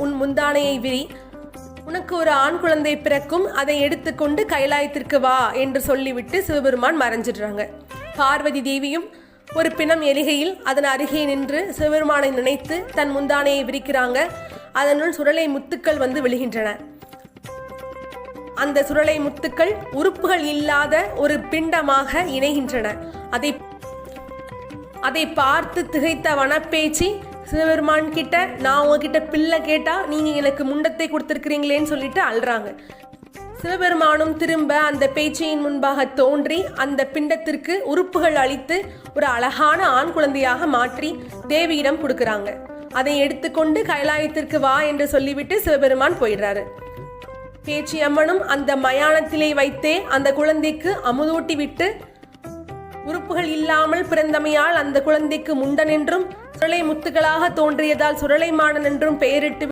உன் முந்தானையை விரி, உனக்கு ஒரு ஆண் குழந்தை பிறக்கும், அதை எடுத்துக்கொண்டு கைலாயத்திற்கு வா என்று சொல்லிவிட்டு சிவபெருமான் மறைஞ்சிடுறாங்க. பார்வதி தேவியும் ஒரு பிணம் எலிகையில் அதன் அருகே நின்று சிவபெருமானை நினைத்து தன் முந்தானையை விரிக்கிறாங்க. அதனுள் சுரலை முத்துக்கள் வந்து விழுகின்றன. அந்த சுரலை முத்துக்கள் உறுப்புகள் இல்லாத ஒரு பிண்டமாக இணைகின்றன. அதை பார்த்து திகைத்த வனப்பேச்சி சிவபெருமான் கிட்ட, நான் உங்ககிட்ட பிள்ளை கேட்டா நீங்க எனக்கு முண்டத்தை கொடுத்துருக்கிறீங்களேன்னு சொல்லிட்டு அழுறாங்க. சிவபெருமானும் திரும்ப அந்த பேச்சியின் முன்பாக தோன்றி அந்த பிண்டத்திற்கு உறுப்புகள் அளித்து ஒரு அழகான ஆண் குழந்தையாக மாற்றி தேவியிடம் கொடுக்குறாங்க. அதை எடுத்துக்கொண்டு கைலாயத்திற்கு வா என்று சொல்லிவிட்டு சிவபெருமான் போயிடுறாரு. பேச்சி அம்மனும் அந்த மயானத்திலே வைத்தே அந்த குழந்தைக்கு அமுதூட்டி விட்டு, உறுப்புகள் இல்லாமல் பிறந்தமையால் அந்த குழந்தைக்கு முண்டன் என்றும் சுரலை முத்துகளாக தோன்றியதால் சுரலை மாடன் என்றும் பெயரிட்டு